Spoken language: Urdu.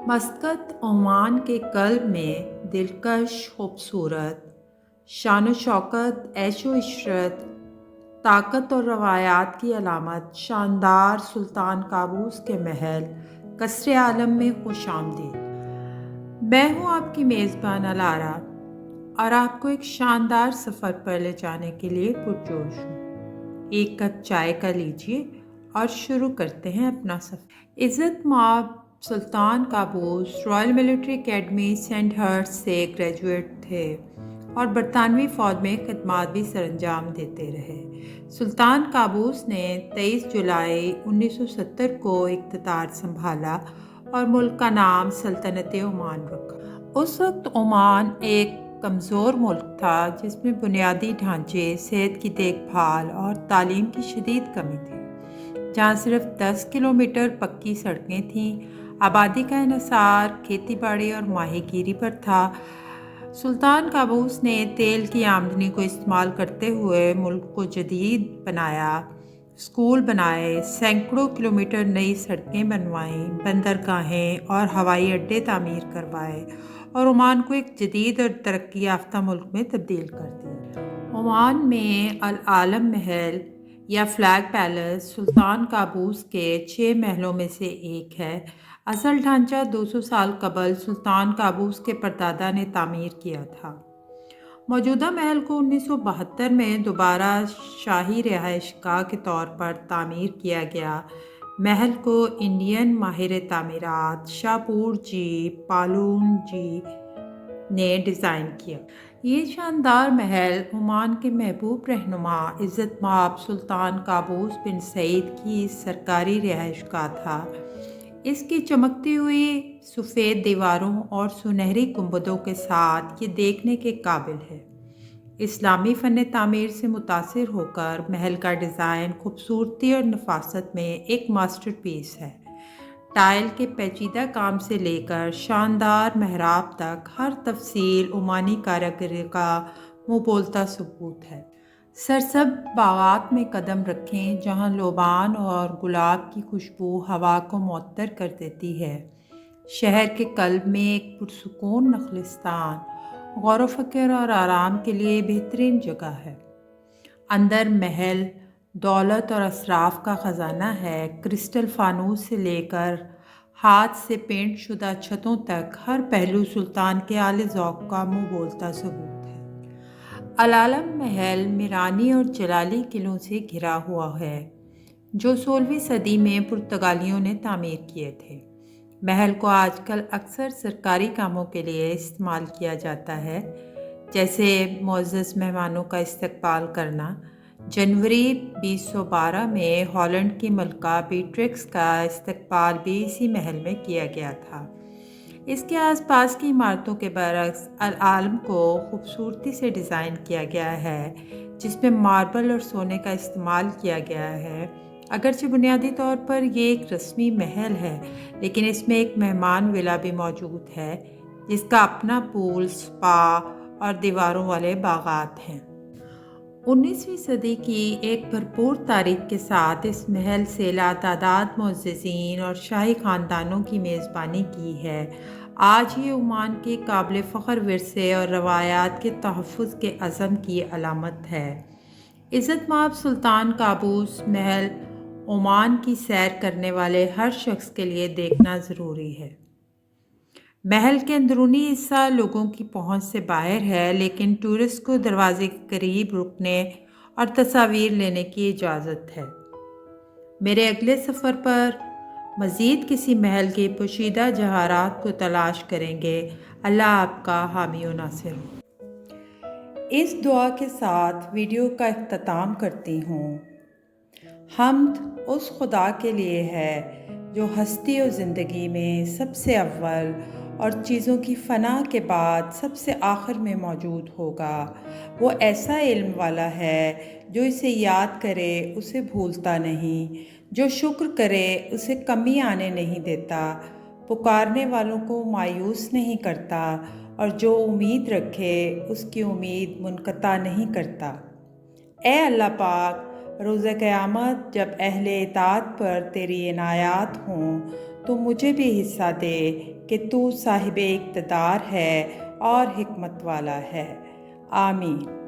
مسقط عمان کے قلب میں دلکش خوبصورت شان و شوکت عیش و عشرت طاقت اور روایات کی علامت شاندار سلطان قابوس کے محل قصر عالم میں خوش آمدید۔ میں ہوں آپ کی میزبان الارا اور آپ کو ایک شاندار سفر پر لے جانے کے لیے پرجوش ہوں۔ ایک کپ چائے کا لیجیے اور شروع کرتے ہیں اپنا سفر۔ عزت مآب Sultan Qaboos royal military academy Sandhurst سے گریجویٹ تھے اور برطانوی فوج میں خدمات بھی سر انجام دیتے رہے۔ سلطان قابوس نے 23 جولائی 1970 کو اقتدار سنبھالا اور ملک کا نام سلطنت عمان رکھا۔ اس وقت عمان ایک کمزور ملک تھا جس میں بنیادی ڈھانچے، صحت کی دیکھ بھال اور تعلیم کی شدید کمی تھی۔ جہاں صرف 10 کلومیٹر پکی سڑکیں تھیں، آبادی کا انحصار کھیتی باڑی اور ماہی گیری پر تھا۔ سلطان قابوس نے تیل کی آمدنی کو استعمال کرتے ہوئے ملک کو جدید بنایا، اسکول بنائے، سینکڑوں کلومیٹر نئی سڑکیں بنوائیں، بندرگاہیں اور ہوائی اڈے تعمیر کروائے اور عمان کو ایک جدید اور ترقی یافتہ ملک میں تبدیل کر دیا۔ عمان میں العالم محل یا فلیگ پیلس سلطان قابوس کے 6 محلوں میں سے ایک ہے۔ اصل ڈھانچہ 200 سال قبل سلطان قابوس کے پردادا نے تعمیر کیا تھا۔ موجودہ محل کو 1972 میں دوبارہ شاہی رہائش گاہ کے طور پر تعمیر کیا گیا۔ محل کو انڈین ماہر تعمیرات شاپور جی پالون جی نے ڈیزائن کیا۔ یہ شاندار محل عمان کے محبوب رہنما عزت مآب سلطان قابوس بن سعید کی سرکاری رہائش گاہ تھا۔ اس کی چمکتی ہوئی سفید دیواروں اور سنہری گنبدوں کے ساتھ یہ دیکھنے کے قابل ہے۔ اسلامی فن تعمیر سے متاثر ہو کر محل کا ڈیزائن خوبصورتی اور نفاست میں ایک ماسٹر پیس ہے۔ ٹائل کے پیچیدہ کام سے لے کر شاندار محراب تک ہر تفصیل عمانی کاریگری کا منہ بولتا ثبوت ہے۔ سرسبز باغات میں قدم رکھیں جہاں لوبان اور گلاب کی خوشبو ہوا کو معطر کر دیتی ہے۔ شہر کے قلب میں ایک پرسکون نخلستان غور و فکر اور آرام کے لیے بہترین جگہ ہے۔ اندر محل دولت اور اسراف کا خزانہ ہے۔ کرسٹل فانوس سے لے کر ہاتھ سے پینٹ شدہ چھتوں تک ہر پہلو سلطان کے اعلی ذوق کا منہ بولتا ثبوت ہے۔ العالم محل میرانی اور جلالی قلعوں سے گھرا ہوا ہے جو 16ویں صدی میں پرتگالیوں نے تعمیر کیے تھے۔ محل کو آج کل اکثر سرکاری کاموں کے لیے استعمال کیا جاتا ہے، جیسے معزز مہمانوں کا استقبال کرنا۔ جنوری 2012 میں ہالینڈ کی ملکہ بیٹرکس کا استقبال بھی اسی محل میں کیا گیا تھا۔ اس کے آس پاس کی عمارتوں کے برعکس العالم کو خوبصورتی سے ڈیزائن کیا گیا ہے، جس میں ماربل اور سونے کا استعمال کیا گیا ہے۔ اگرچہ بنیادی طور پر یہ ایک رسمی محل ہے، لیکن اس میں ایک مہمان ولا بھی موجود ہے جس کا اپنا پول، سپا اور دیواروں والے باغات ہیں۔ 19ویں صدی کی ایک بھرپور تاریخ کے ساتھ اس محل سے لاتعداد معززین اور شاہی خاندانوں کی میزبانی کی ہے۔ آج یہ عمان کے قابل فخر ورثے اور روایات کے تحفظ کے عزم کی علامت ہے۔ عزت مآب سلطان قابوس محل عمان کی سیر کرنے والے ہر شخص کے لیے دیکھنا ضروری ہے۔ محل کے اندرونی حصہ لوگوں کی پہنچ سے باہر ہے، لیکن ٹورسٹ کو دروازے کے قریب رکنے اور تصاویر لینے کی اجازت ہے۔ میرے اگلے سفر پر مزید کسی محل کے پوشیدہ جواہرات کو تلاش کریں گے۔ اللہ آپ کا حامی و ناصر ہو۔ اس دعا کے ساتھ ویڈیو کا اختتام کرتی ہوں۔ حمد اس خدا کے لیے ہے جو ہستی و زندگی میں سب سے اول اور چیزوں کی فنا کے بعد سب سے آخر میں موجود ہوگا۔ وہ ایسا علم والا ہے جو اسے یاد کرے اسے بھولتا نہیں، جو شکر کرے اسے کمی آنے نہیں دیتا، پکارنے والوں کو مایوس نہیں کرتا اور جو امید رکھے اس کی امید منقطع نہیں کرتا۔ اے اللہ پاک، روز قیامت جب اہل اطاعت پر تیری عنایات ہوں تو مجھے بھی حصہ دے کہ تو صاحب اقتدار ہے اور حکمت والا ہے۔ آمین۔